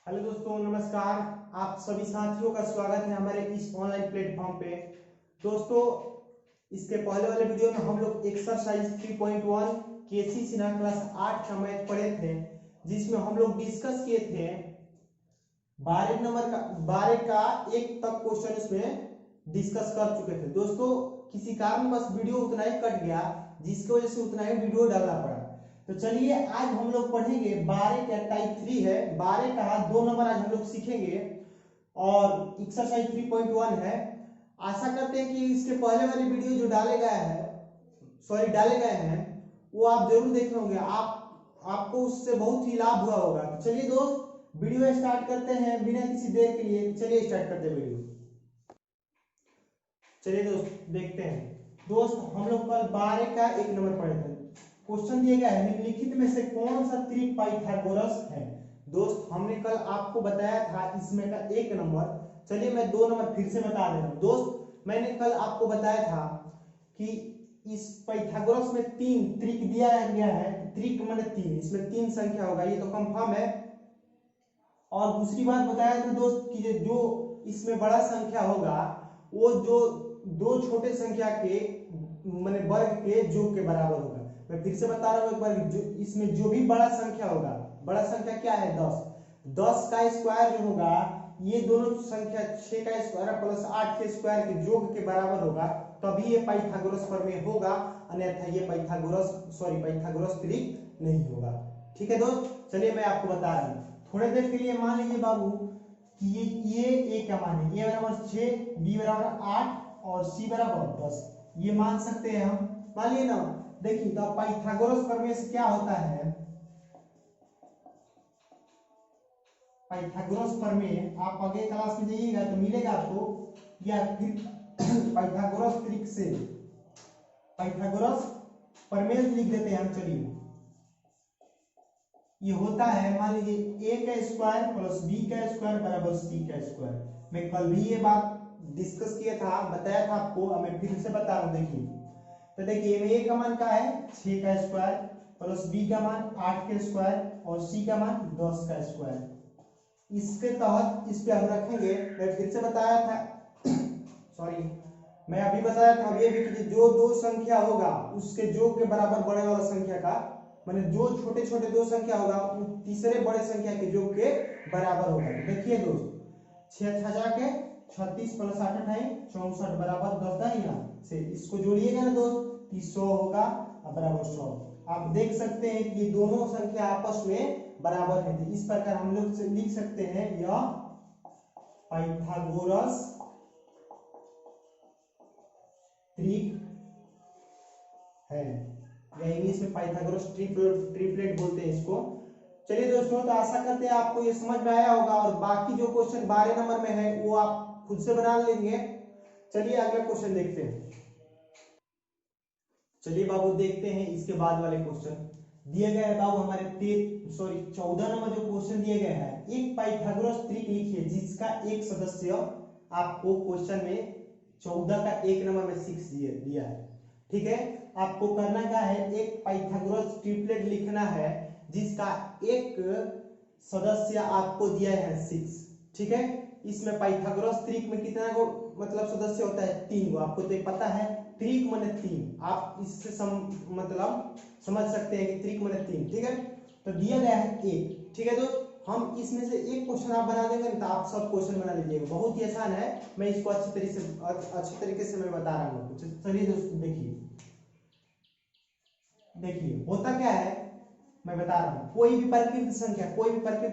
Hello दोस्तों, नमस्कार। आप सभी साथियों का स्वागत है हमारे इस ऑनलाइन प्लेटफॉर्म पे। दोस्तों, इसके पहले वाले वीडियो में हम लोग एक्सरसाइज 3.1 केसी सिन्हा क्लास 8 का मैथ पढ़े थे, जिसमें हम लोग डिस्कस किए थे 12 का 1 तक क्वेश्चन इसमें डिस्कस कर चुके थे। दोस्तों, किसी कारण बस वीडियो उतना ही कट गया, जिसकी वजह से उतना ही वीडियो डालना पड़ा। तो चलिए, आज हम लोग पढ़ेंगे 12 का टाइप 3 है। 12 का 2 नंबर आज हम लोग सीखेंगे और एक्सरसाइज 3.1 है। आशा करते हैं कि इसके पहले वाली वीडियो जो डाले गए हैं वो आप जरूर देखे होंगे। आपको उससे बहुत ही लाभ हुआ होगा। तो चलिए दोस्त, वीडियो स्टार्ट करते हैं बिना किसी देर के लिए। चलिए स्टार्ट करते हैं वीडियो। चलिए दोस्त, देखते हैं। दोस्त, हम लोग कल 12 का 1 नंबर पढ़े थे। क्वेश्चन दिया गया है, निम्नलिखित में से कौन सा त्रिक पाइथागोरस है। दोस्त, हमने कल आपको बताया था इसमें का 1 नंबर। चलिए मैं 2 नंबर फिर से बता दे रहा हूं। दोस्त, मैंने कल आपको बताया था कि इस पाइथागोरस में 3 त्रिक दिया गया है। त्रिक माने 3, इसमें 3 संख्या होगा, ये तो कंफर्म है। और दूसरी बात बताया था दोस्त कि जो इसमें बड़ा संख्या होगा वो जो दो छोटे संख्या के माने वर्ग के योग के बराबर होगा। मैं फिर से बता रहा हूं एक बार, जो इसमें जो भी बड़ा संख्या होगा, बड़ा संख्या क्या है 10, 10 का स्क्वायर जो होगा ये दोनों संख्या 6 का स्क्वायर प्लस 8 के स्क्वायर के योग के बराबर होगा, तभी ये पाइथागोरस प्रमेय होगा। अन्यथा ये पाइथागोरस त्रिक नहीं होगा। ठीक है दोस्त, चलिए मैं आपको बता रहा हूं। थोड़ी देर के लिए मान लीजिए बाबू कि ये ए का मान है, ए बराबर 6, बी बराबर 8 और सी बराबर 10। ये मान सकते हैं हम, मान लिए ना। देखिए, तो पाइथागोरस प्रमेय से क्या होता है, पाइथागोरस प्रमेय आप आगे क्लास में जाइएगा तो मिलेगा आपको, या फिर पाइथागोरस त्रिक से पाइथागोरस प्रमेय लिख देते हैं हम। चलिए, ये होता है, मान लीजिए ए का स्क्वायर प्लस बी का स्क्वायर बराबर सी का स्क्वायर। मैं कल भी ये बात डिस्कस किया था, बताया था आपको, अब मैं फिर से बता रहा हूं। देखिए, तो देखिए ए का मान क्या है 6 का स्क्वायर प्लस बी का मान 8 के स्क्वायर और सी का मान 10 का स्क्वायर। इसके तहत इस पे हम रखेंगे। मैं फिर से बताया था सॉरी, मैं अभी बताया था ये भी कि जो दो संख्या होगा उसके योग के बराबर बड़े वाला संख्या का, माने जो छोटे छोटे दो संख्या होगा वो तीसरे बड़े संख्या के योग के बराबर होगा। तो देखिए दोस्त, 6 हजार के 36 प्लस 8 है 64 बराबर 10 है। यहाँ से इसको जोड़िएगा ना दोस्त, 100 होगा और बराबर 100। आप देख सकते हैं कि दोनों संख्या आपस में बराबर है। तो इस प्रकार हम लोग लिख सकते हैं यह पाइथागोरस त्रिक है, या इंग्लिश में पाइथागोरस ट्रिपलेट बोलते हैं इसको। चलिए दोस्तों, तो आशा करते हैं आपको ये समझ में आया होगा, और बाकी जो क्वेश्चन 12 नंबर में है वो आप खुद से बना लेंगे। चलिए अगला क्वेश्चन देखते हैं। चलिए बाबू, देखते हैं इसके बाद वाले क्वेश्चन। दिए गए है बाबू हमारे 14 नंबर जो क्वेश्चन दिए गए हैं, एक पाइथागोरस त्रिक लिखिए जिसका एक सदस्य आपको क्वेश्चन में 14 का 1 नंबर में 6 दिया है। ठीक है, आपको करना क्या है, एक पाइथागोरस ट्रिपलेट लिखना है जिसका एक सदस्य आपको दिया है 6। ठीक है, इसमें पाइथागोरस त्रिक में कितना को मतलब सदस्य होता है 3 गो। आपको तो पता है त्रिक माने 3, आप इससे मतलब समझ सकते हैं कि त्रिक माने 3। ठीक है, तो दिया गया है 1। ठीक है दोस्त, हम इसमें से एक क्वेश्चन आप बना देंगे तो आप सब क्वेश्चन बना लीजिएगा, बहुत ही आसान है। मैं इसको अच्छी तरीके से मैं बता रहा हूँ। चलिए दोस्तों, देखिए होता क्या है, मैं बता रहा हूँ। कोई भी प्राकृत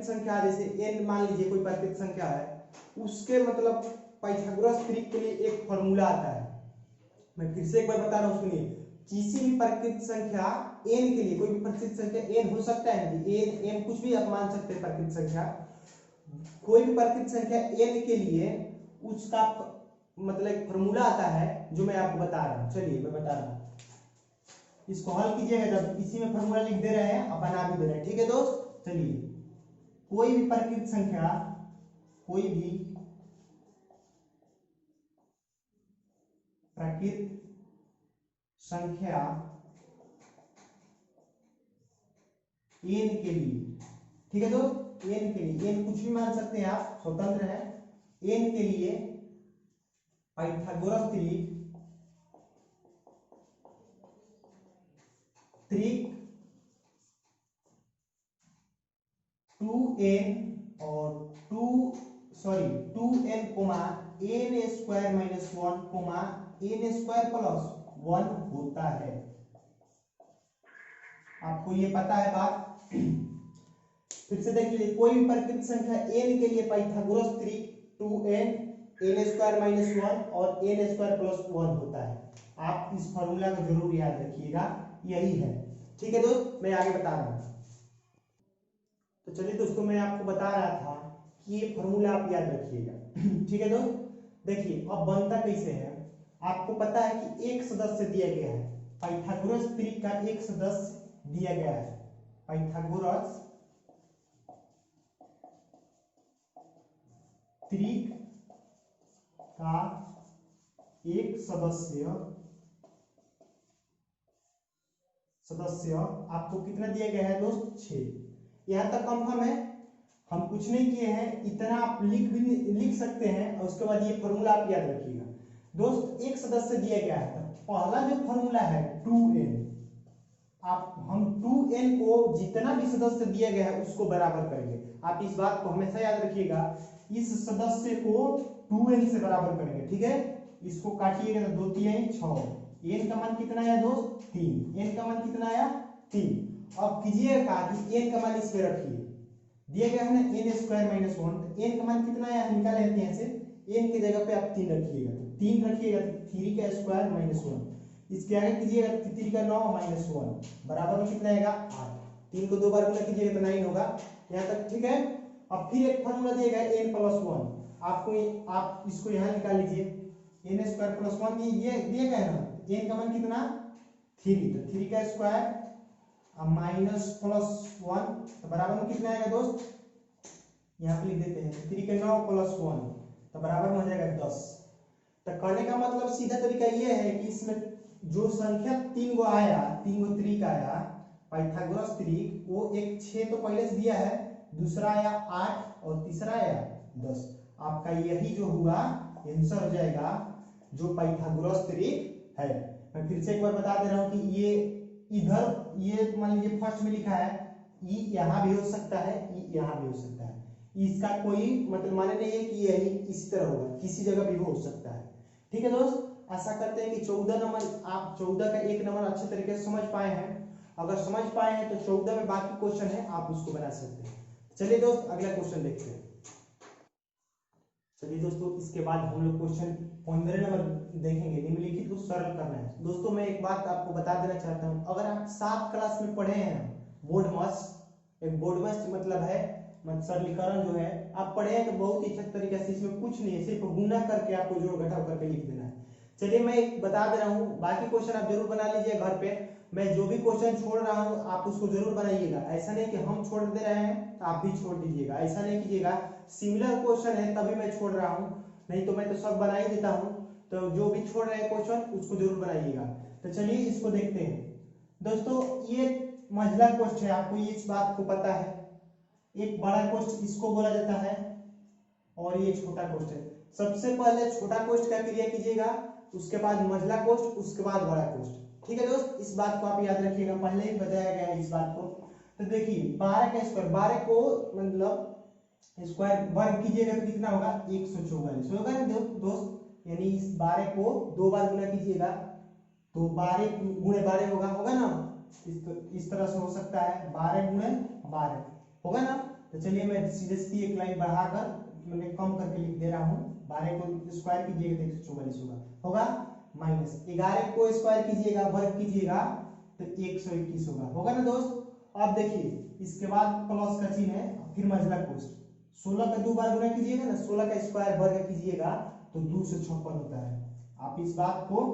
संख्या जैसे n मान लीजिए कोई प्राकृत संख्या है, उसके मतलब पाइथागोरस त्रिक के लिए एक फॉर्मूला आता है। मैं फिर से एक बार बता रहा हूँ, सुनिए। किसी भी प्राकृत संख्या n के लिए, कोई भी प्राकृत संख्या n हो सकता है, n कुछ भी आप मान सकते हैं प्राकृत संख्या। कोई भी प्राकृत संख्या n के लिए उसका मतलब एक फॉर्मूला आता है जो मैं आपको बता रहा हूँ। चलिए मैं बता रहा हूँ, इसको हल कीजिएगा। जब इसी में फॉर्मूला लिख दे रहे हैं और बना भी दे रहे हैं। ठीक है दोस्त, चलिए कोई भी प्राकृत संख्या n के लिए ठीक है दोस्त, एन के लिए, एन कुछ भी मान सकते हैं आप, स्वतंत्र है। एन के लिए पाइथागोरस त्रिक 2n और 2n comma n square minus 1 comma n square plus 1 होता है। आपको ये पता है बात। फिर से देख लीजिए, कोई भी प्रकृत संख्या n के लिए पाइथागोरस त्रिक 2n n स्क्वायर माइनस 1 और n स्क्वायर प्लस 1 होता है। आप इस फॉर्मूला को जरूर याद रखिएगा, यही है। ठीक है दोस्त, मैं आगे बता रहा हूं। तो चलिए दोस्तों, मैं आपको बता रहा था कि ये फॉर्मूला आप याद रखिएगा। ठीक है दोस्त, देखिए अब बनता कैसे है। आपको पता है कि एक सदस्य दिया गया है, पाइथागोरस त्रिक का एक सदस्य दिया गया है। पाइथागोरस त्रिक का एक सदस्य आपको कितना दिया गया है दोस्त, 6। यहां तक कंफर्म है, हम कुछ नहीं किए हैं, इतना आप लिख सकते हैं। और उसके बाद ये फॉर्मूला आप याद रखिएगा दोस्त। एक सदस्य दिया गया है, पहला जो फॉर्मूला है 2n, हम 2n को जितना भी सदस्य दिया गया है उसको बराबर करेंगे। आप इस बात को हमेशा याद रखिएगा, इस सदस्य को 2n से बराबर करेंगे। ठीक है, इसको काटिएगा तो 2 3 6, n का मान कितना आया दोस्त, 3। n का मान कितना आया, 3। अब कीजिएगा कि n का मान इसमें रखिए, दिया गया है ना n स्क्वायर माइनस 1, तो n का मान कितना आया निकाल लेते हैं। से n की जगह पे आप 3 रखिएगा, तो 3 रखिएगा, 3 का स्क्वायर माइनस 1, इसके आगे कीजिएगा 3 का 9 माइनस 1 बराबर में कितना आएगा, 8। 3 को 2 बार गुना कीजिएगा तो 9 होगा, यहाँ तक ठीक है। अब फिर एक फॉर्मूला दिएगा n प्लस 1, आप इसको यहाँ निकाल लीजिए, n स्क्वायर प्लस 1 ये दिया गया है ना, n का मान कितना 3, तो 3 का स्क्वायर माइनस प्लस 1 तो बराबर में कितना आएगा दोस्त, यहाँ पे लिख देते हैं 3 के 9 प्लस 1 तो बराबर में हो जाएगा 10। तो करने का मतलब सीधा तरीका ये है कि इसमें जो संख्या 3 गो आया, 3 गो त्रिक आया पाइथागोरस त्रिक, वो एक 6 तो पहले से दिया है, दूसरा आया 8 और तीसरा आया 10। आपका यही जो हुआ आंसर हो जाएगा जो पाइथागोरस त्रिक है। मैं फिर से एक बार बता दे रहा हूं कि ये इधर, ये मान लीजिए फर्स्ट में लिखा है, ई यहाँ भी हो सकता है, ई यहाँ भी हो सकता है, इसका कोई मतलब माने नहीं है कि यही इसी तरह होगा, किसी जगह भी हो सकता है। ठीक है दोस्त, आशा करते हैं कि 14 नंबर आप 14 का 1 नंबर अच्छे तरीके से समझ पाए हैं। अगर समझ पाए हैं तो 14 में बाकी क्वेश्चन है, आप उसको बना सकते हैं। चलिए दोस्त, अगला क्वेश्चन देखते हैं। चलिए दोस्तों, इसके बाद हम लोग क्वेश्चन 15 नंबर देखेंगे। निम्नलिखित को सरल करना है। दोस्तों मैं एक बात आपको बता देना चाहता हूं, अगर आप 7 क्लास में पढ़े हैं बोर्ड मस्ट, एक बोर्ड मस्ट मतलब है सरलीकरण जो है आप पढ़े हैं, तो बहुत ही अच्छे तरीके से, इसमें कुछ नहीं है, सिर्फ गुना करके आपको जोड़ घटाव करके लिख देना है। चलिए मैं एक बता दे रहा हूँ, बाकी क्वेश्चन आप जरूर बना लीजिए घर पे। मैं जो भी क्वेश्चन छोड़ रहा हूँ आप उसको जरूर बनाइएगा, ऐसा नहीं कि हम छोड़ दे रहे हैं तो आप भी छोड़ दीजिएगा, ऐसा नहीं कीजिएगा। सिमिलर क्वेश्चन है तभी मैं छोड़ रहा हूँ, नहीं तो मैं तो सब बना ही देता हूँ। तो जो भी छोड़ रहे हैं क्वेश्चन उसको जरूर बनाइएगा। तो चलिए इसको देखते हैं दोस्तों। ये मंझला क्वेश्चन है, आपको ये इस बात को पता है। एक बड़ा क्वेश्चन इसको बोला जाता है और ये छोटा क्वेश्चन। सबसे पहले छोटा क्वेश्चन का क्रिया कीजिएगा, उसके बाद मंझला क्वेश्चन, उसके बाद बड़ा क्वेश्चन। ठीक है दोस्त, इस बात को आप याद रखिएगा, पहले ही बताया गया है इस बात को। तो देखिए 12 का स्क्वायर, 12 को मतलब स्क्वायर वर्ग कीजिएगा तो कितना होगा, 144 होगा ना दोस्त। यानी इस 12 को 2 बार गुना कीजिएगा तो 12 गुणे 12 होगा ना, इस तरह से हो सकता है, 12 गुणे 12 होगा ना। तो चलिए मैं सीधे सीधी एक लाइन बढ़ाकर मैंने कम करके लिख दे रहा हूँ, 12 को स्क्वायर कीजिएगा तो 144 होगा माइनस 11 को स्क्वायर कीजिएगा वर्ग कीजिएगा तो 121 होगा ना दोस्त। अब देखिए इसके बाद प्लस का चिन्ह है, फिर मंझला क्वेश्चन। 16 का 2 बार गुना कीजिएगा ना, 16 का स्क्वायर वर्ग कीजिएगा तो 256 होता है। आप इस बात को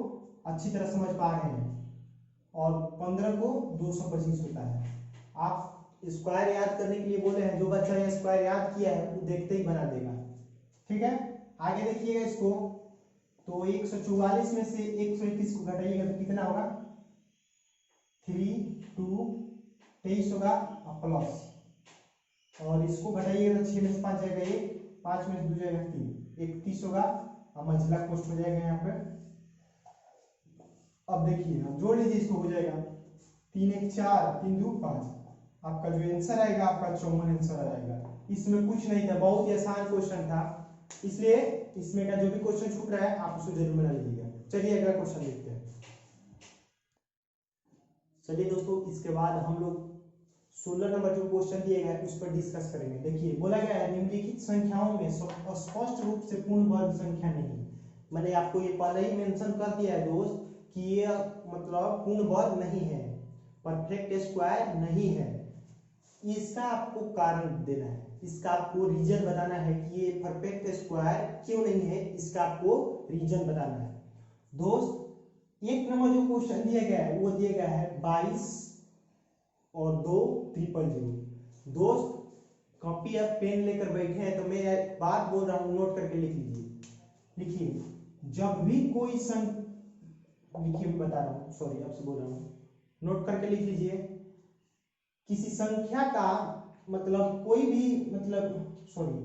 अच्छी तरह समझ पा रहे हैं। और 15 को 225 होता है। आप स्क्वायर याद करने के लिए बोले हैं, जो बच्चा ये स्क्वायर याद किया है वो देखते ही बना देगा। ठीक है, आगे देखिएगा इसको, तो 144 में से 121 को घटाइएगा तो कितना होगा, 3 2 23 होगा प्लस और इसको घटाइएगा तो 6 में से 5 जाएगा 1, 5 में से 2 जाएगा 3, 31 होगा। अब मंझला कोष्ठ हो जाएगा यहाँ पे। अब देखिए अब जोड़ लीजिए इसको, हो जाएगा 3 1 4, 3 2 5। आपका जो आंसर आएगा आपका 54 आंसर आ जाएगा। इसमें कुछ नहीं था, बहुत ही आसान क्वेश्चन था, इसलिए इसमें का जो भी क्वेश्चन छूट रहा है आप उसको जरूर बना लीजिएगा। चलिए अगला क्वेश्चन देखते हैं। चलिए दोस्तों, इसके बाद हम लोग 16 नंबर जो क्वेश्चन दिए गए उस पर डिस्कस करेंगे। देखिए बोला गया है निम्नलिखित संख्याओं में स्पष्ट रूप से पूर्ण वर्ग संख्या नहीं। मैंने आपको ये पहले ही मेंशन कर दिया है दोस्त कि ये मतलब पूर्ण वर्ग नहीं है, परफेक्ट स्क्वायर नहीं है। इसका आपको कारण देना है, इसका आपको रीजन बताना है कि ये परफेक्ट स्क्वायर क्यों नहीं है, इसका आपको रीजन बताना है। दोस्त 1 नंबर जो क्वेश्चन दिया गया है वो दिया गया है 22 और 2 000। दोस्त कॉपी या पेन लेकर बैठे हैं तो मैं बात बोल रहा हूं, नोट करके लिख लीजिए। लिखिए जब भी कोई लिखिए बता रहा हूँ, सॉरी आपसे बोल रहा हूँ, नोट करके लिख लीजिए। किसी संख्या का मतलब कोई भी मतलब सॉरी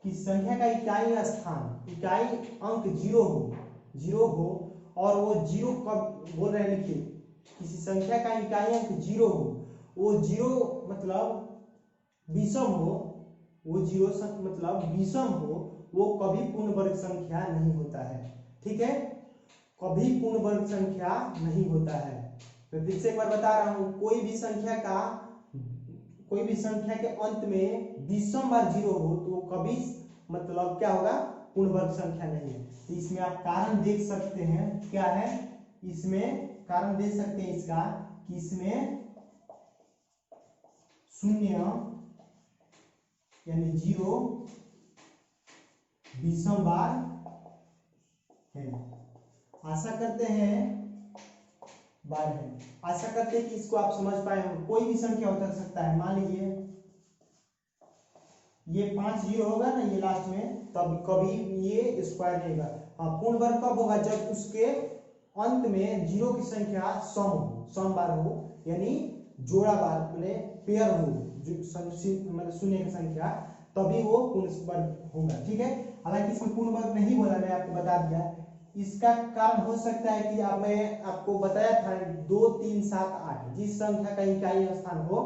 किसी संख्या का इकाई स्थान, इकाई अंक 0 हो और वो 0 कब बोल रहे हैं, लिखिए किसी संख्या का इकाई अंक 0 हो, वो 0 मतलब विषम हो, वो 0 मतलब विषम हो, वो कभी पूर्ण वर्ग संख्या नहीं होता है। ठीक है, कभी पूर्ण वर्ग संख्या नहीं होता है। मैं फिर से एक बार बता रहा हूं, कोई भी संख्या के अंत में विषम बार 0 हो तो वो कभी मतलब क्या होगा, पूर्ण वर्ग संख्या नहीं है। तो इसमें आप कारण देख सकते हैं, क्या है इसमें कारण देख सकते हैं इसका कि इसमें 0 यानी 0 विषम बार है। आशा करते हैं बार है, आशा करते हैं कि इसको आप समझ पाए हो। कोई भी संख्या हो सकता है, मान लीजिए ये 5 0 होगा ना ये लास्ट में, तब कभी ये स्क्वायर नहीं होगा। हाँ, पूर्ण वर्ग कब होगा, जब उसके अंत में 0 की संख्या सम बार हो, यानी जोड़ा बार माने पेयर हो, मतलब शून्य की संख्या, तभी वो पूर्ण वर्ग होगा। ठीक है, हालांकि इसमें पूर्ण वर्ग नहीं बोला, मैं आपको बता दिया। इसका कारण हो सकता है कि मैं आपको बताया था 2 3 7 8, जिस संख्या का इकाई स्थान हो,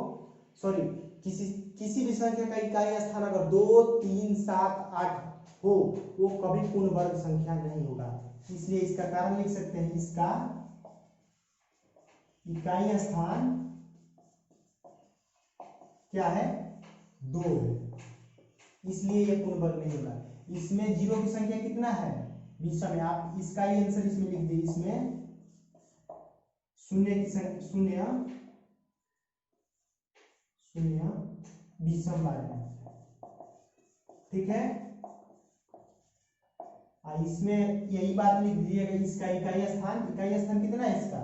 सॉरी किसी भी संख्या का इकाई स्थान अगर 2 3 7 8 हो, वो कभी पूर्ण वर्ग संख्या नहीं होगा। इसलिए इसका कारण लिख सकते हैं, इसका इकाई स्थान क्या है, 2 है, इसलिए ये पूर्ण वर्ग नहीं होगा। इसमें 0 की संख्या कितना है, विषम है। आप इसका ही आंसर इसमें लिख दीजिए, इसमें शून्य विषम बार है। ठीक है, इसमें यही बात लिख दीजिएगा, इसका इकाई स्थान कितना है, इसका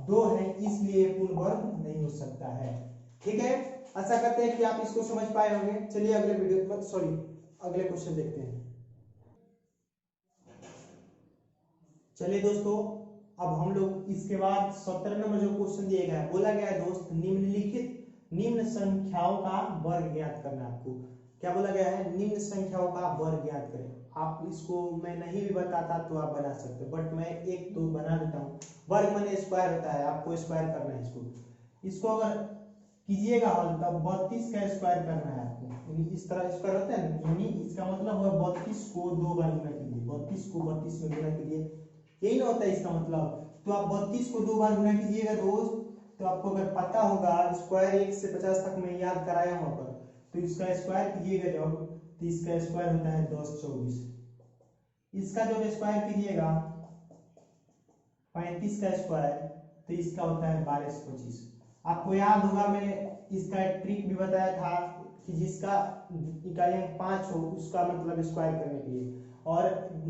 2 है, इसलिए पूर्ण वर्ग नहीं हो सकता है। ठीक है, आशा करते हैं कि आप इसको समझ पाए होंगे। चलिए अगले अगले क्वेश्चन देखते हैं। चलिए दोस्तों, अब हम लोग इसके बाद 17 नंबर जो क्वेश्चन दिया गया है, बोला गया है दोस्त निम्न संख्याओं का वर्ग ज्ञात करना। आपको क्या बोला गया है, निम्न संख्याओं का वर्ग ज्ञात करें। आप इसको मैं नहीं भी बताता तो आप बना सकते, बट मैं एक तो बना देता हूँ। वर्ग माने स्क्वायर होता है, आपको स्क्वायर करना है इसको अगर कीजिएगा हल, तब 32 का स्क्वायर करना है आपको, यानी इस तरह स्क्वायर होता है ना, यानी इसका मतलब हुआ 32 को 2 बार गुना कीजिए, 32 को 32 में गुना कीजिए, यही ना होता है इसका मतलब। तो आप 32 को 2 बार गुना कीजिएगा दोस्त, तो आपको अगर पता होगा स्क्वायर 1 से 50 तक मैं याद कराया वहां पर, तो इसका स्क्वायर कीजिएगा जब, तो इसका स्क्वायर होता है 10 24। इसका जब स्क्वायर कीजिएगा 35 का स्क्वायर, तो इसका होता है 12 25। आपको याद होगा मैं इसका एक ट्रिक भी बताया था कि जिसका इकाई अंक 5 हो उसका मतलब स्क्वायर करने के लिए, और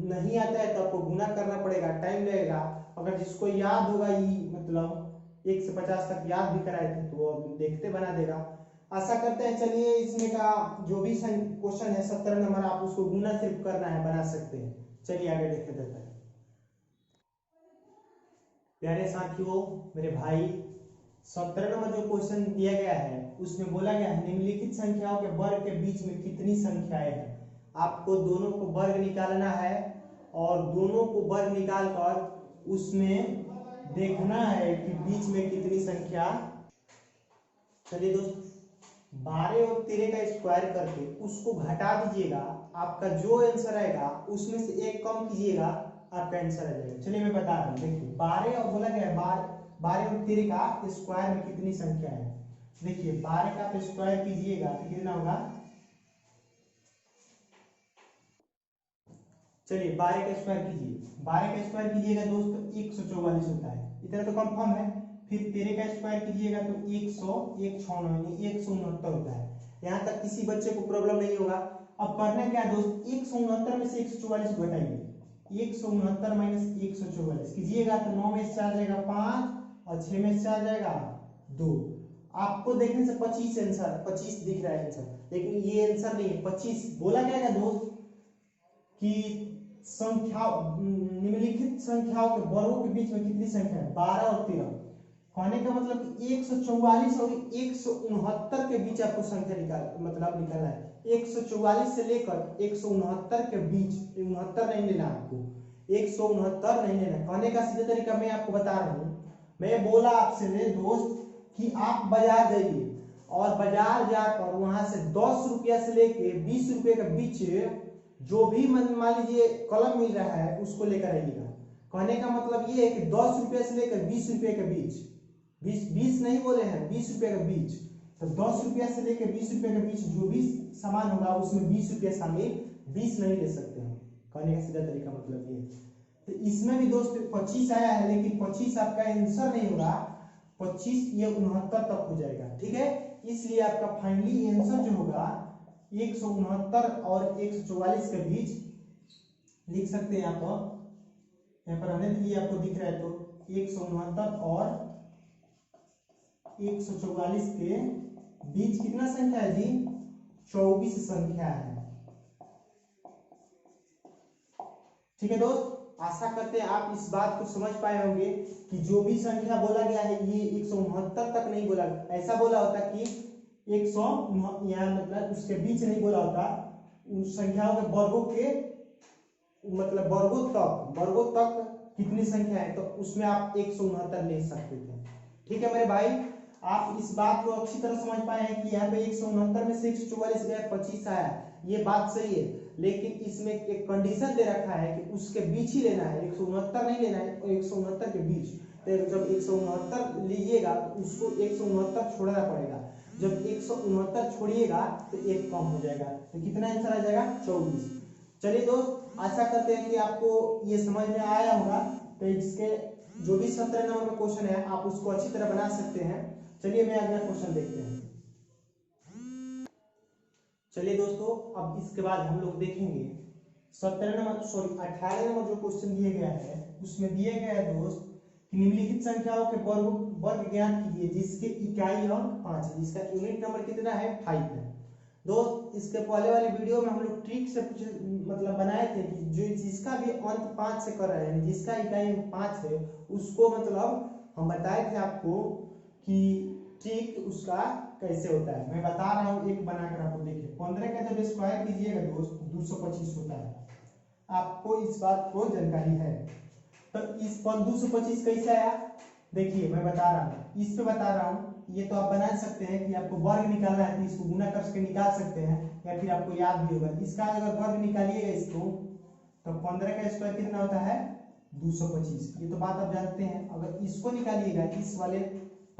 नहीं आता है तो आपको गुना करना पड़ेगा, टाइम लगेगा। अगर जिसको याद होगा ये मतलब 1 से 50 तक याद भी कराए थे तो वो देखते बना देगा। आशा करते हैं। चलिए इसमें का जो भी क्वेश्चन है 17 नंबर, आप उसको गुना सिर्फ करना है, बना सकते हैं। चलिए आगे देखते देते हैं। प्यारे साथियों, मेरे भाई, 17 नंबर जो क्वेश्चन दिया गया है उसमें बोला गया है निम्नलिखित संख्याओं के वर्ग के बीच में कितनी संख्याएं हैं। आपको दोनों को वर्ग निकालना है और दोनों को वर्ग निकालकर उसमें देखना है कि बीच में कितनी संख्या। चलिए दोस्त, 12 और 13 का स्क्वायर करके उसको घटा दीजिएगा, आपका जो आंसर आएगा उसमें से एक कम कीजिएगा, आपका आंसर आ जाएगा। चलिए मैं बता रहा हूँ, देखिए 12 और बोला गया है 12 और 13 का स्क्वायर में कितनी संख्या है। देखिए 12 का आप स्क्वायर कीजिएगा तो कितना होगा। चलिए 12 का स्क्वायर कीजिए, 12 का स्क्वायर कीजिएगा दोस्त तो 144 होता है, इतना तो कंफर्म है। फिर 13 का स्क्वायर कीजिएगा तो 169 होता है। यहाँ तक किसी बच्चे को प्रॉब्लम नहीं होगा। अब करना क्या है दोस्त, 169 में से 144 घटाइए, 169 माइनस 144 कीजिएगा तो 9 में से आ जाएगा 5 और 6 में से आ जाएगा 2। आपको देखने से 25 आंसर 25 दिख रहा है आंसर, लेकिन ये आंसर नहीं है 25। बोला गया है दोस्त कि संख्या निम्नलिखित संख्याओं के वर्गों के बीच में कितनी संख्या है, 12 और 13। कहने का मतलब कि 144 और 169 के बीच आपको संख्या निकालना है। 144 से लेकर 169 के बीच, 69 नहीं लेना आपको, 169 नहीं लेना। कहने का सीधा तरीका मैं आपको बता रहा हूँ। मैं बोला आपसे मेरे दोस्त कि आप बाजार जाइए और बाजार जाकर वहां से 10 रुपया से लेके 20 रुपये के बीच जो भी मान लीजिए कलम मिल रहा है उसको लेकर आइएगा। कहने का मतलब ये है कि 10 रुपये से लेकर 20 रुपये के बीच, 20 नहीं बोले हैं, 20 रुपये के बीच, तो 10 रुपया से लेकर 20 रुपये के बीच जो भी सामान होगा उसमें 20 रुपया शामिल, 20 नहीं ले सकते हम। कहने का सीधा तरीका मतलब ये। तो इसमें भी दोस्त 25 आया है, लेकिन 25 आपका आंसर नहीं होगा, 25 ये 69 तक हो जाएगा, ठीक है। इसलिए आपका फाइनली आंसर जो होगा 169 और 144 के बीच लिख सकते हैं आप। यहाँ पर रहने दीजिए, आपको दिख रहा है तो 169 और 144 के बीच कितना संख्या है जी, 24 संख्या है। ठीक है दोस्त, आशा करते हैं आप इस बात को समझ पाए होंगे कि जो भी संख्या बोला गया है ये 169 तक नहीं बोला, ऐसा बोला होता कि 100 यहाँ मतलब उसके बीच नहीं बोला होता, उन संख्याओं के वर्गों के मतलब वर्गों तक कितनी संख्या है तो उसमें आप 169 ले सकते थे। ठीक है मेरे भाई, आप इस बात को अच्छी तरह समझ पाए हैं कि यहाँ पे 169 में से 144 गया, 25 आया, ये बात सही है। लेकिन इसमें एक कंडीशन दे रखा है कि उसके बीच ही लेना है, 169 नहीं लेना है और 169 के बीच। तो जब 169 लीजिएगा तो उसको 169 छोड़ना पड़ेगा, जब 169 छोड़िएगा तो एक कम हो जाएगा, तो कितना आंसर आ जाएगा 24। चलिए दोस्त, आशा करते हैं कि आपको ये समझ में आया होगा। तो इसके जो भी 17 नंबर में क्वेश्चन है आप उसको अच्छी तरह बना सकते हैं। चलिए मैं अगला क्वेश्चन देखते हैं। चलिए दोस्तों, अब इसके बाद हम लोग देखेंगे 18 नंबर जो क्वेश्चन दिया गया है उसमें दिया गया है दोस्त कि निम्नलिखित संख्याओं के वर्ग ज्ञात कीजिए जिसके इकाई अंक 5 है, जिसका यूनिट नंबर कितना है 5 है। दोस्त इसके पहले वाले वीडियो में हम लोग ट्रिक से मतलब बनाए थे कि जो जिसका भी अंत 5 से कर रहे हैं, जिसका इकाई अंक 5 है उसको मतलब हम बताए थे आपको कि ट्रिक उसका कैसे होता है। मैं बता रहा हूँ एक बनाकर आपको, देखिए 15 का जब स्क्वायर कीजिएगा दोस्त 225 होता है, आपको इस बात को जानकारी है। तो इस पर 225 कैसे आया, देखिए मैं बता रहा हूँ, इस पे बता रहा हूँ। ये तो आप बना सकते हैं कि आपको वर्ग निकालना है तो इसको गुना करके निकाल सकते हैं, या फिर आपको याद भी होगा। इसका अगर वर्ग निकालिएगा इसको तो 15 का स्क्वायर कितना होता है 225, ये तो बात आप जानते हैं। अगर इसको निकालिएगा इस वाले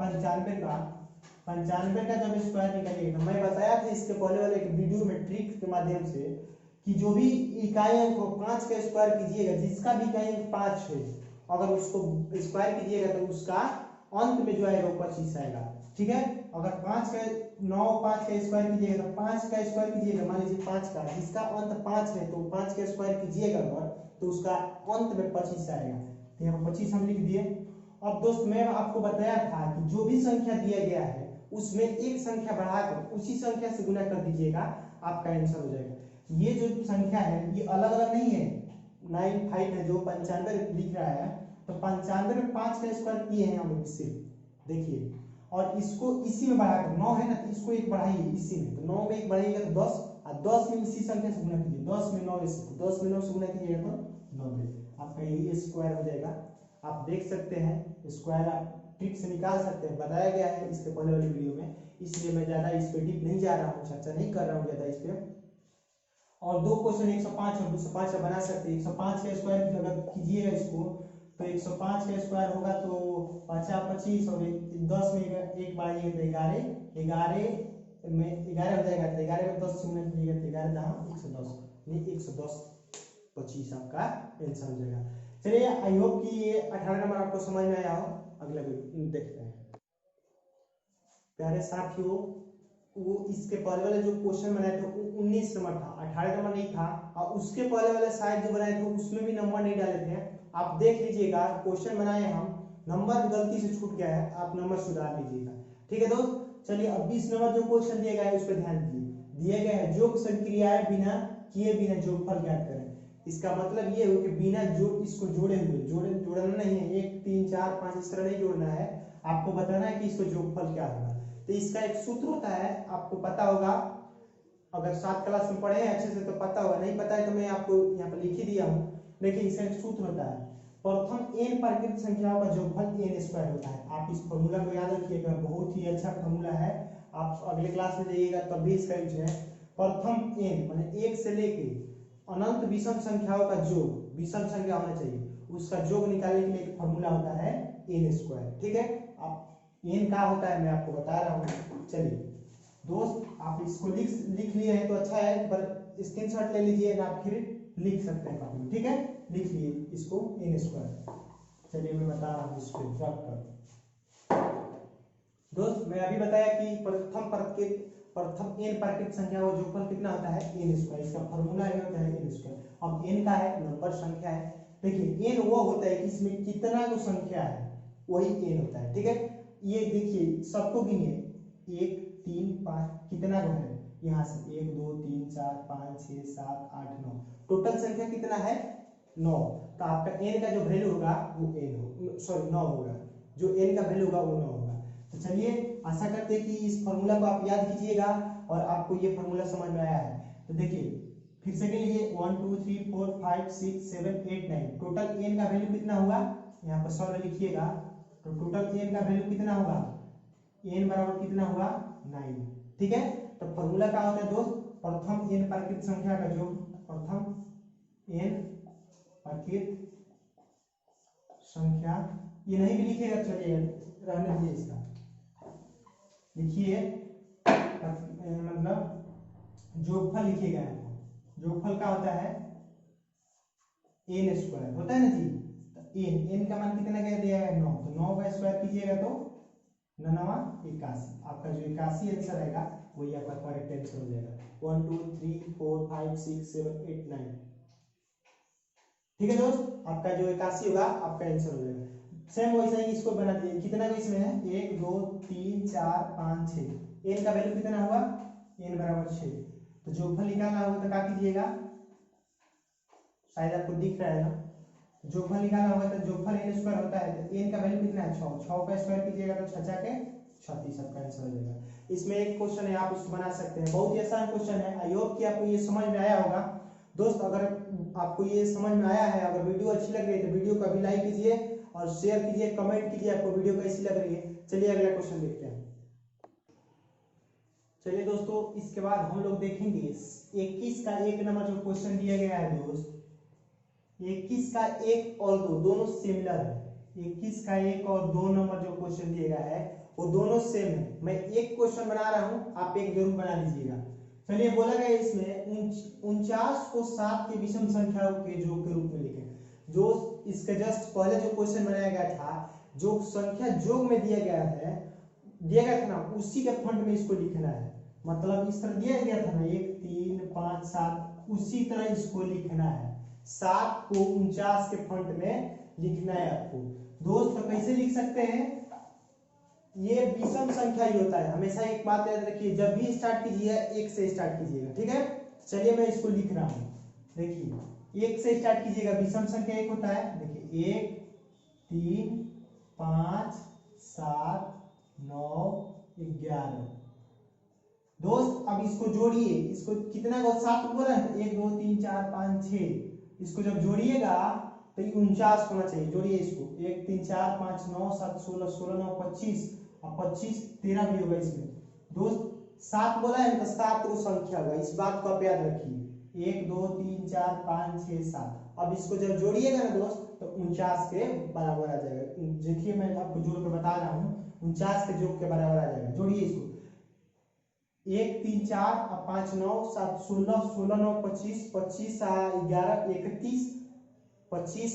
95 का जब स्क्वायर निकालिएगा, मैं बताया था इसके पहले वाले एक वीडियो में ट्रिक के माध्यम से कि जो भी इकाई अंक को 5 का स्क्वायर कीजिएगा, जिसका भी इकाई अंक 5 है अगर उसको स्क्वायर कीजिएगा तो उसका अंत में जो आएगा वो 25 आएगा। ठीक है, अगर 5 का स्क्वायर कीजिएगा तो 5 का स्क्वायर कीजिएगा, मान लीजिए 5 का जिसका अंत 5 है तो 5 का स्क्वायर कीजिएगा अगर तो उसका अंत में 25 आएगा। तो यहाँ 25 हम लिख दिए। अब दोस्त मैं आपको बताया था कि जो भी संख्या दिया गया है उसमें एक संख्या बढ़ाकर उसी संख्या से गुना कर दीजिएगा, आपका आंसर हो जाएगा। ये जो संख्या है ये अलग अलग नहीं है, 95 है जो 95 लिख रहा है, तो 95 में 5 का स्क्वायर किए हैं हम लोग। इससे देखिए और इसको इसी में बढ़ा कर 9 है ना, तो इसको एक बढ़ाइए इसी में, तो 9 में एक बढ़ाइएगा तो 10, और 10 में इसी संख्या से गुना कीजिए, 10 में 9 से 10 में 9 से गुना कीजिएगा तो 90, आपका यही स्क्वायर हो जाएगा। आप देख सकते हैं स्क्वायर आप ट्रिक से निकाल सकते हैं, बताया गया है इसके पहले वाली वीडियो में, इसलिए मैं ज्यादा इस पे टिप नहीं जा रहा हूँ, चर्चा नहीं कर रहा हूँ ज्यादा इस पे। और दो क्वेश्चन 105 और 205 का बना सकते हैं। 105 का स्क्वायर अगर कीजिएगा इसको तो 105 का स्क्वायर होगा तो 50 25 और 10 में एक बढ़ाइएगा तो 11 11 में 11 हो जाएगा, तो 11 में 10 से गुना कीजिएगा तो 11 जहाँ 110 नहीं 110 25 आपका आंसर हो जाएगा। चलिए आई होप कि ये 18 नंबर आपको समझ में आया हो। अगला वीडियो देखते हैं। प्यारे साथियों, वो इसके पहले वाले जो क्वेश्चन बनाए थे वो 19 नंबर था, 18 नंबर नहीं था, और उसके पहले वाले शायद जो बनाए थे उसमें भी नंबर नहीं डाले थे। आप देख लीजिएगा क्वेश्चन बनाए हम, नंबर गलती से छूट गया है, आप नंबर सुधार लीजिएगा, ठीक है दोस्त। चलिए अब 20 नंबर जो क्वेश्चन दिया गया है उस पर ध्यान दीजिए। दिए गए हैं योग संक्रियाएं बिना किए बिना जोगफल ज्ञात करें। इसका मतलब ये हो कि बिना जो इसको जोड़े हुए, जोड़ना नहीं है, 1 3 4 5 इस तरह नहीं जोड़ना है, आपको बताना है कि इसको जोगफल क्या होगा। तो इसका एक सूत्र होता है, आपको पता होगा, अगर 7 क्लास में पढ़े हैं अच्छे से तो पता होगा, नहीं पता है तो मैं आपको यहाँ पर लिख ही दिया हूँ। देखिए इसका एक सूत्र होता है, प्रथम n प्राकृतिक संख्याओं का जोगफल n स्क्वायर होता है। आप इस फॉर्मूला को याद रखिएगा, बहुत ही अच्छा फॉर्मूला है, आप अगले क्लास में जाइएगा तब भी इसका यूज है। प्रथम n माने 1 से लेके अनंत विषम संख्याओं का योग, विषम संख्या होना चाहिए, उसका योग निकालने के लिए एक फॉर्मूला होता है n स्क्वायर, ठीक है। आप n का होता है मैं आपको बता रहा हूँ। चलिए दोस्त आप इसको लिख लिए हैं तो अच्छा है, पर स्क्रीनशॉट ले लीजिए ना, आप फिर लिख सकते हैं कॉपी में, ठीक है। लिख लिए इसको n स्क्वायर। चलिए मैं बता रहा हूँ इसको रख कर। दोस्त मैं अभी बताया कि प्रथम n प्राकृतिक संख्या का जोगफल कितना होता है n स्क्वायर, इसका फॉर्मूला ये होता है n स्क्वायर। अब n का है नंबर संख्या है, देखिए n वो होता है कि इसमें कितना को संख्या है वही n होता है, ठीक है। ये देखिए सबको गिनिए 1 3 5 कितना को है, यहाँ से 1 2 3 4 5 6 7 8 9, टोटल संख्या कितना है 9। तो आपका n का जो वैल्यू होगा वो सॉरी 9 होगा, जो n का वैल्यू होगा वो 9 होगा। तो चलिए आशा करते हैं कि इस फॉर्मूला को आप याद कीजिएगा और आपको ये फॉर्मूला समझ में आया है। तो देखिए फिर से लीजिए 1 2 3 4 5 6 7 8 9, टोटल n का वैल्यू कितना होगा, यहाँ पर सॉल्व लिखिएगा, तो टोटल n का वैल्यू कितना होगा, n बराबर कितना होगा 9, ठीक है। तो फॉर्मूला क्या होता है दोस्त, प्रथम n प्राकृतिक संख्या का योग, प्रथम n प्राकृतिक संख्या, ये नहीं भी लिखिएगा चलिए रहने दीजिए, इसका लिखिए मतलब जोगफल लिखिएगा, जोगफल का होता है n स्क्वायर होता है ना जी। तो n का मान कितना क्या दिया है 9, तो 9 का स्क्वायर कीजिएगा तो 9 9 81, आपका जो 81 आंसर आएगा वही आपका करेक्ट आंसर हो जाएगा। 1 2 3 4 5 6 7 8 9, ठीक है दोस्त, आपका जो 81 होगा आपका आंसर हो जाएगा। सेम वैसा ही इसको बना दीजिए, कितना का इसमें है 1 2 3 4 5 6, n का वैल्यू कितना होगा n बराबर 6। तो जोगफल निकालना होगा तो क्या कीजिएगा, शायद आपको दिख रहा है ना, जोगफल निकालना होगा तो जोगफल n स्क्वायर होता है, तो n का वैल्यू कितना है 6, 6 का स्क्वायर कीजिएगा तो 6 के 36, आपका आंसर हो जाएगा। इसमें एक क्वेश्चन है आप उसको बना सकते हैं, बहुत ही आसान क्वेश्चन है। आई होप कि आपको ये समझ में आया होगा दोस्त। अगर आपको ये समझ में आया है, अगर वीडियो अच्छी लग रही है तो वीडियो को अभी लाइक कीजिए और शेयर कीजिए, कमेंट कीजिए आपको वीडियो कैसी लग रही है। चलिए अगला क्वेश्चन देखते हैं। चलिए दोस्तों इसके बाद हम लोग देखेंगे 21 का 1 नंबर जो क्वेश्चन दिया गया है दोस्त, 21 का 1 और 2 दोनों सिमिलर है। 21 का 1 और 2 नंबर जो क्वेश्चन दिया गया है वो दोनों सेम है। मैं एक क्वेश्चन बना रहा हूं, आप एक जरूर बना लीजिएगा। चलिए बोला गया इसमें 49 को 7 के विषम संख्याओं के योग के रूप में लिखें। जो इसके जस्ट पहले जो क्वेश्चन बनाया गया था, जो संख्या योग में दिया गया था ना, उसी के फंड में इसको लिखना है। मतलब इस तरह दिया गया था ना 1 3 5 7, उसी तरह इसको लिखना है। 7 को 49 के फंड में लिखना है आपको दोस्त। तो कैसे लिख सकते हैं, ये विषम संख्या ही होता है, हमेशा एक बात याद रखिए, जब भी स्टार्ट कीजिए 1 से स्टार्ट कीजिएगा, ठीक है। चलिए मैं इसको लिख रहा हूं, देखिए 1 से स्टार्ट कीजिएगा, विषम संख्या 1 होता है। देखिए 1 3 5 7 9 11। दोस्त अब इसको जोड़िए, इसको कितना को 7 बोला है, 1 2 3 4 5 6, इसको जब जोड़िएगा तो 49 होना चाहिए। जोड़िए इसको, 1 3 4 5 9 7 16 16 9 25 और 25 13 भी होगा इसमें। दोस्त 7 बोला है तो 7 को संख्या होगा, इस बात को आप याद रखिए। 1 2 3 4 5 6 7। अब इसको जब जोड़िएगा ना दोस्त तो 49 के बराबर आ जाएगा। देखिए मैं आपको जोड़ के बता रहा हूँ, 49 के योग के बराबर आ जाएगा। जोड़िए इसको, 1 3 4 5 9 7 16 16 9 25 25 11 31 25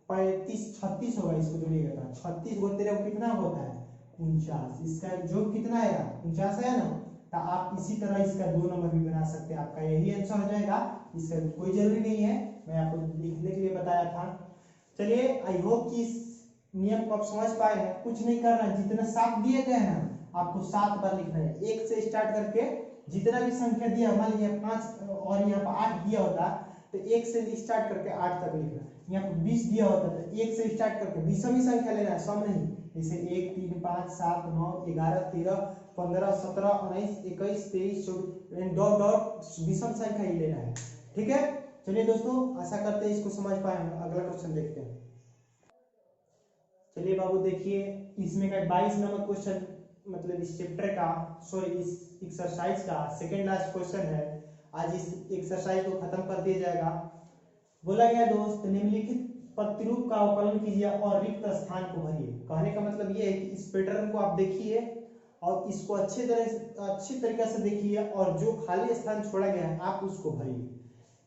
35 36 होगा। इसको जोड़िएगा तो 36 को 13 कितना होता है 49। इसका योग कितना आएगा 49 है ना। तो आप इसी तरह इसका 2 नंबर भी बना सकते हैं, आपका यही आंसर हो जाएगा। इसका कोई जरूरी नहीं है, मैं आपको लिखने के लिए बताया था। चलिए आई होप कि इस नियम को आप समझ पाए हैं। कुछ नहीं करना है, जितने 7 दिए गए हैं आपको 7 बार लिखना है। 1 से स्टार्ट करके जितना भी संख्या दिया, मान लीजिए 5 और यहाँ पर 8 दिया होता तो 1 से स्टार्ट करके 8 तक लिखना। यहाँ पर 20 दिया होता तो 1 से स्टार्ट करके 20वीं संख्या लेना है, सम नहीं। जैसे 1 3 5 7 9 11 13 15 17 19 21 23 24 डॉट डॉट 20वीं संख्या ही लेना है। ठीक है, चलिए दोस्तों आशा करते हैं इसको समझ पाए हैं। अगला क्वेश्चन देखते हैं। चलिए बाबू देखिए, इसमें का 22 नंबर क्वेश्चन, मतलब इस चैप्टर का, सॉरी इस एक्सरसाइज का सेकेंड लास्ट क्वेश्चन है। आज इस एक्सरसाइज को खत्म कर दिया जाएगा। बोला गया दोस्त निम्नलिखित प्रतिरूप का अवकलन कीजिए और रिक्त स्थान को भरिए। कहने का मतलब ये है कि इस पैटर्न को आप देखिए और इसको अच्छी तरीके से देखिए और जो खाली स्थान छोड़ा गया है आप उसको भरिए।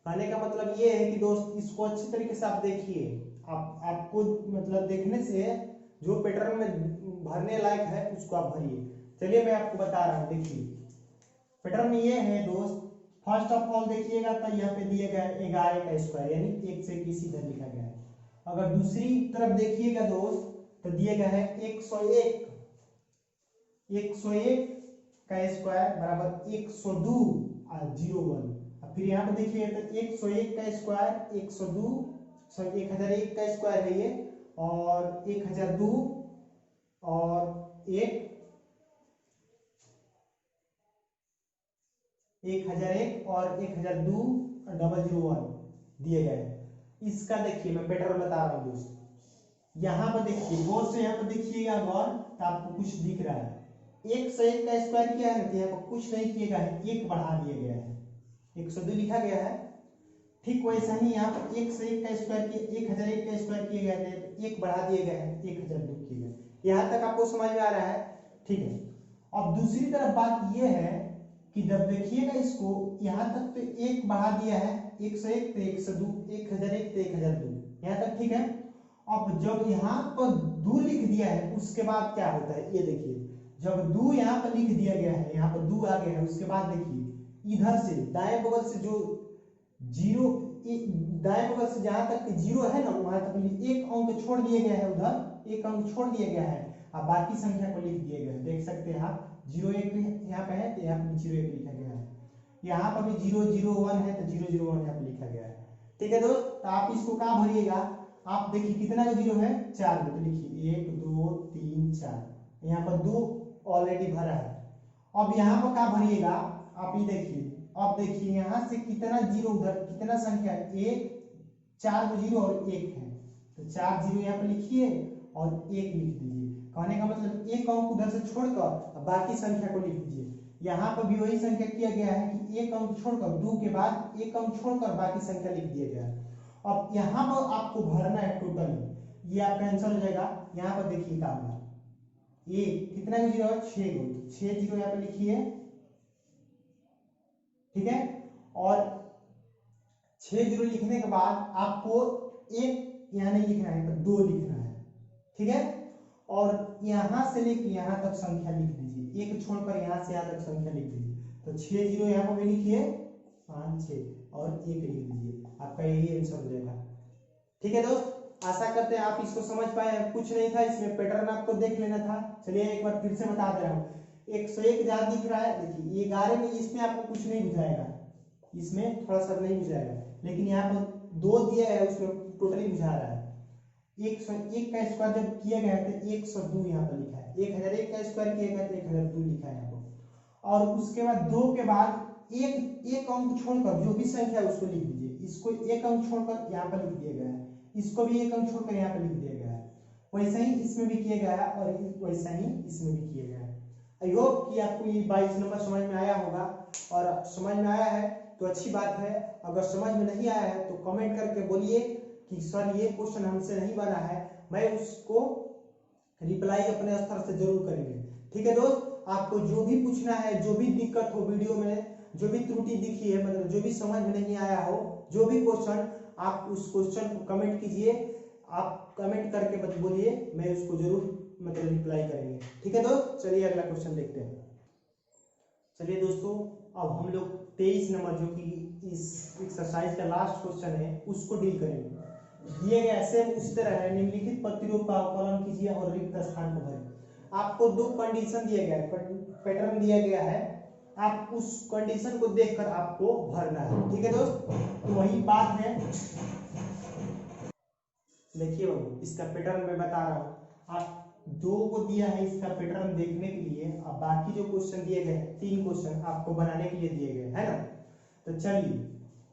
कहने का मतलब ये है कि दोस्त इसको अच्छी तरीके से आप देखिए, आपको मतलब देखने से जो पैटर्न में भरने लायक है उसको आप भरिए। चलिए मैं आपको बता रहा हूँ, देखिए पैटर्न ये है दोस्त। फर्स्ट ऑफ ऑल देखिएगा तो यहाँ पे दिए गए 11 का स्क्वायर, यानी 1 से 21 इधर लिखा गया है। अगर दूसरी तरफ देखिएगा दोस्त तो दिए गए है 101 का स्क्वायर बराबर 102 और 01। फिर यहाँ पे देखिए तो 101 का स्क्वायर 102, सॉरी 1001 का स्क्वायर है ये, और 1002 और 1001 और 1002 और 001 दिए गए। इसका देखिए मैं पैटर्न बता रहा हूँ दोस्त। यहाँ पर देखिए गौर से, यहाँ पर देखिएगा गौर तो आपको कुछ दिख रहा है। 101 का स्क्वायर किया है ना, यहाँ पर कुछ नहीं किया गया है, 1 बढ़ा दिया गया है, 102 लिखा गया है। ठीक वैसा ही यहाँ पर 101 का स्क्वायर किया, 1001 का स्क्वायर किए गए थे तो 1 बढ़ा दिए गए हैं, 1002 किए गए। यहाँ तक आपको समझ में आ रहा है, ठीक है। अब दूसरी तरफ बात यह है कि जब देखिएगा इसको यहाँ तक तो 1 बढ़ा दिया है, 101 पे 102, 1001 पे 1002, यहाँ तक ठीक है। अब जब यहाँ पर 2 लिख दिया है उसके बाद क्या होता है ये देखिए, जब 2 यहाँ पर लिख दिया गया है, यहाँ पर 2 आ गया है, उसके बाद देखिए इधर से दाएं बगल से जो जीरो, दाएं बगल से जहां तक जीरो है ना वहां तक 1 अंक छोड़ दिया गया है, उधर 1 अंक छोड़ दिया गया है और बाकी संख्या को लिख दिया गया है। देख सकते हैं आप 01 यहाँ पे है तो यहाँ पे 01 लिखा गया है, यहाँ पर भी 001 है तो 001 यहाँ पे लिखा गया है। ठीक है दोस्त, तो आप इसको कहाँ भरिएगा, आप देखिए कितना का जीरो है 4 में, तो लिखिए 1 2 3 4, यहाँ पर 2 ऑलरेडी भरा है। अब यहाँ पर कहाँ भरिएगा आप ये देखिए, अब देखिए यहाँ से कितना जीरो, उधर कितना संख्या है 1, 4 जीरो और 1 है, तो 4 जीरो यहाँ पे लिखिए और 1 लिख दीजिए। कहने का मतलब 1 अंक उधर से छोड़कर बाकी संख्या को लिख दीजिए। यहाँ पर भी वही संख्या किया गया है कि 1 अंक छोड़कर 2 के बाद 1 अंक छोड़कर बाकी संख्या लिख दिया गया है। अब यहाँ पर आपको भरना है टोटल, ये आपका आंसर हो जाएगा। यहाँ पर देखिए क्या होगा, ये कितना जीरो है 6 गो, 6 जीरो यहाँ पे लिखिए, ठीक है। और 6 जीरो लिखने के बाद आपको 1 यहाँ नहीं लिखना है, 2 लिखना है, ठीक है। और यहाँ से लेकर यहाँ तक संख्या लिख दीजिए, 1 छोड़कर यहाँ से यहाँ तक संख्या लिख दीजिए। तो 6 जीरो यहाँ पर भी लिखिए, 5 6 और 1 लिख दीजिए, आपका यही आंसर हो जाएगा। ठीक है दोस्त, आशा करते हैं आप इसको समझ पाए। कुछ नहीं था इसमें, पैटर्न आपको देख लेना था। चलिए एक बार फिर से बता दे रहा हूँ, 101 जहाँ दिख रहा है देखिए, ये 11 में इसमें आपको कुछ नहीं बुझाएगा, इसमें थोड़ा सा नहीं बुझाएगा, लेकिन यहाँ पर 2 दिया है उसमें टोटली बुझा रहा है। 101 का स्क्वायर जब किया गया है तो 102 यहाँ पर लिखा है, 1001 का स्क्वायर किया गया तो 1002 लिखा है यहाँ पर। और उसके बाद 2 के बाद एक अंक छोड़कर जो भी संख्या है उसको लिख दीजिए। इसको एक अंक छोड़कर यहाँ पर लिख दिया गया है, इसको भी एक अंक छोड़कर यहाँ पर लिख दिया गया है। वैसा ही इसमें भी किया गया है और वैसा ही इसमें भी किया गया है। आई होप कि आपको ये 22 नंबर समझ में आया होगा, और समझ में आया है तो अच्छी बात है। अगर समझ में नहीं आया है तो कमेंट करके बोलिए कि सर ये क्वेश्चन हमसे नहीं बना है, मैं उसको रिप्लाई अपने स्तर से जरूर करेंगे। ठीक है दोस्त, आपको जो भी पूछना है, जो भी दिक्कत हो वीडियो में, जो भी त्रुटि दिखी है, मतलब जो भी समझ में नहीं आया हो, जो भी क्वेश्चन, आप उस क्वेश्चन को कमेंट कीजिए। आप कमेंट करके बोलिए, मैं उसको जरूर मतलब रिप्लाई करेंगे। ठीक है दोस्त, चलिए अगला क्वेश्चन देखते हैं। चलिए दोस्तों, अब हम लोग 23 नंबर जो कि इस एक्सरसाइज का लास्ट क्वेश्चन है उसको डील करेंगे। दिए गए सेम उस तरह है, निम्नलिखित प्रतिरूप का आकलन कीजिए और रिक्त स्थान को भरें। आपको दो कंडीशन दिया गया है, पैटर्न दिया गया है, आप उस कंडीशन को देखकर आपको भरना है। ठीक है दोस्त, तो वही बात है। देखिए बाबू, इसका पैटर्न मैं बता रहा हूँ, आप 2 को दिया है इसका पैटर्न देखने के लिए। अब बाकी जो क्वेश्चन दिए गए, 3 क्वेश्चन आपको बनाने के लिए दिए गए है ना। तो चलिए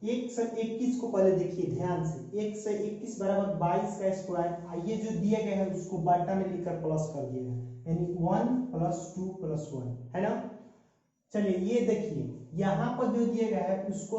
1 से 21 को पहले देखिए ध्यान से। 1 से 21 बराबर 22 का स्क्वायर, ये जो दिए गए है उसको बाटा में लिखकर प्लस कर दिए है, यानी 1 + 2 + 1 है ना। चलिए ये देखिए, यहाँ पर जो दिया गया है उसको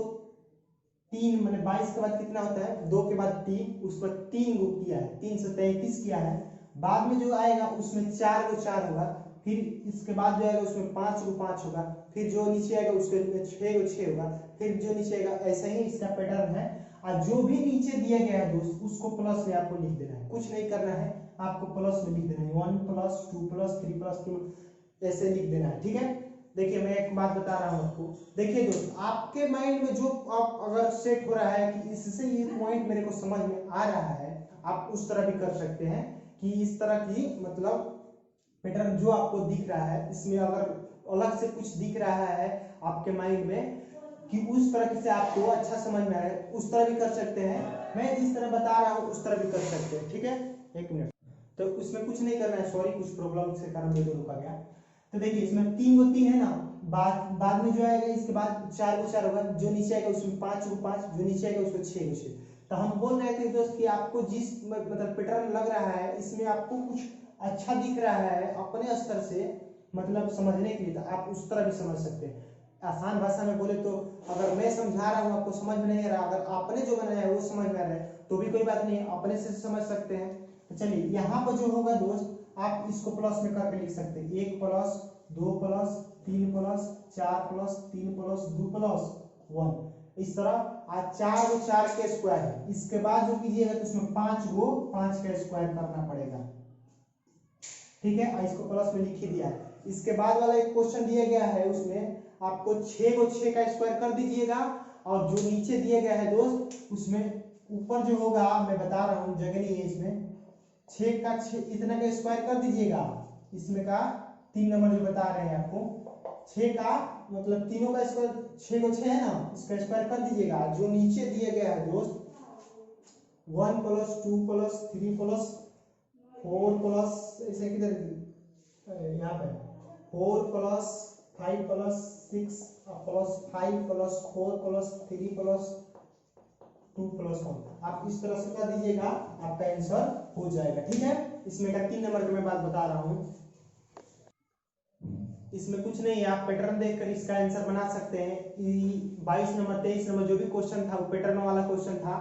3 मैंने 22 के बाद कितना होता है, 2 के बाद 3, उस पर 3 गो किया है, 3 से 33 किया है। बाद में जो आएगा उसमें 4 गो 4 होगा, फिर इसके बाद जो आएगा उसमें 5 गो 5 होगा, फिर जो नीचे आएगा उसके 6 गो 6 होगा, फिर जो नीचे आएगा। ऐसा ही इसका पैटर्न है। और जो भी नीचे दिया गया है दोस्त उसको प्लस में आपको लिख देना है, कुछ नहीं करना है, आपको प्लस में लिख देना है। 1 + 2 + 3 + 3 ऐसे लिख देना है। ठीक है, देखिए मैं एक बात बता रहा हूँ आपको। देखिए दोस्त, आपके माइंड में जो आप अगर सेट हो रहा है कि इससे ये पॉइंट मेरे को समझ में आ रहा है, आप उस तरह भी कर सकते हैं कि इस तरह की मतलब पैटर्न जो आपको दिख रहा है, इसमें अगर अलग से कुछ दिख रहा है आपके माइंड में कि उस तरह से आपको अच्छा समझ में आए, उस तरह भी कर सकते हैं। मैं जिस तरह बता रहा हूँ उस तरह भी कर सकते हैं। ठीक है, एक मिनट, तो उसमें कुछ नहीं करना है, सॉरी कुछ प्रॉब्लम के कारण वीडियो रुका गया। तो देखिए इसमें 3 गो 3 है ना, बाद में जो आएगा इसके बाद 4 गो 4 होगा, जो नीचे आएगा उसमें 5 गो 5, जो नीचे आएगा उसमें 6 गो 6। तो हम बोल रहे थे दोस्त कि आपको जिस मतलब पैटर्न लग रहा है, इसमें आपको कुछ अच्छा दिख रहा है अपने स्तर से मतलब समझने के लिए, तो आप उस तरह भी समझ सकते हैं। आसान भाषा में बोले तो अगर मैं समझा रहा हूँ आपको समझ में नहीं आ रहा, अगर आपने जो बनाया है वो समझ में आ रहा है तो भी कोई बात नहीं, अपने से समझ सकते हैं। तो चलिए यहाँ पर जो होगा दोस्त, आप इसको प्लस में करके लिख सकते हैं। 1 + 2 + 3 + 4 + 3 + 2 + 1, इस तरह। आज 4 गो 4 के स्क्वायर है, इसके बाद जो कीजिएगा तो उसमें 5 गो 5 का स्क्वायर करना पड़ेगा। ठीक है, इसको प्लस में लिख ही दिया है। इसके बाद वाला एक क्वेश्चन दिया गया है, उसमें आपको 6 गो 6 का स्क्वायर कर दीजिएगा, और जो नीचे दिया गया है दोस्त उसमें ऊपर जो होगा, मैं बता रहा हूँ जगह नहीं है इसमें, 6 का 6 इतना का स्क्वायर कर दीजिएगा। इसमें का 3 नंबर जो बता रहे हैं आपको, 6 का मतलब तीनों का स्क्वायर, 6 गो 6 है ना, इसका स्क्वायर कर दीजिएगा। जो नीचे दिया गया है दोस्त 1 + 2 + 3 + 4 + ऐसे किधर यहाँ पे 4 + 5 + 6 + 5 + 4 + 3 + 2 + 1, आप इस तरह से कर दीजिएगा, आपका आंसर हो जाएगा। ठीक है, इसमें का 3 नंबर की मैं बात बता रहा हूँ। इसमें कुछ नहीं है, आप पैटर्न देखकर इसका आंसर बना सकते हैं। 22 नंबर 23 नंबर जो भी क्वेश्चन था वो पैटर्न वाला क्वेश्चन था।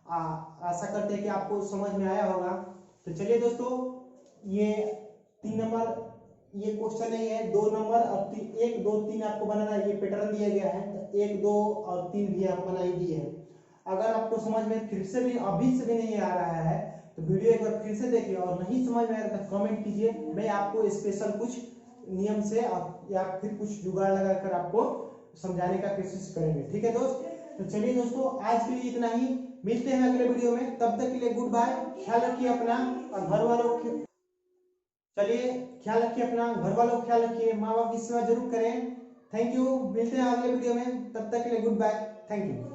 आशा करते हैं कि आपको समझ में आया होगा। तो चलिए दोस्तों, ये 3 नंबर ये क्वेश्चन नहीं है, 2 नंबर और 1 2 3 आपको बनाना है। ये पैटर्न दिया गया है, तो 1 2 और 3 भी आपको बना ही दिए हैं। अगर आपको समझ में फिर से भी अभी से भी नहीं आ रहा है तो वीडियो एक बार फिर से देखिए, और नहीं समझ में आ रहा तो कमेंट कीजिए, मैं आपको स्पेशल कुछ नियम से या फिर कुछ जुगाड़ लगाकर आपको समझाने का कोशिश करेंगे। ठीक है दोस्त, तो चलिए दोस्तों आज के लिए इतना ही, मिलते हैं अगले वीडियो में, तब तक के लिए गुड बाय। ख्याल रखिए अपना और घर वालों के, चलिए ख्याल रखिए अपना, घर वालों का ख्याल रखिए, माँ बाप की सेवा जरूर करें। थैंक यू, मिलते हैं अगले वीडियो में, तब तक के लिए गुड बाय, थैंक यू।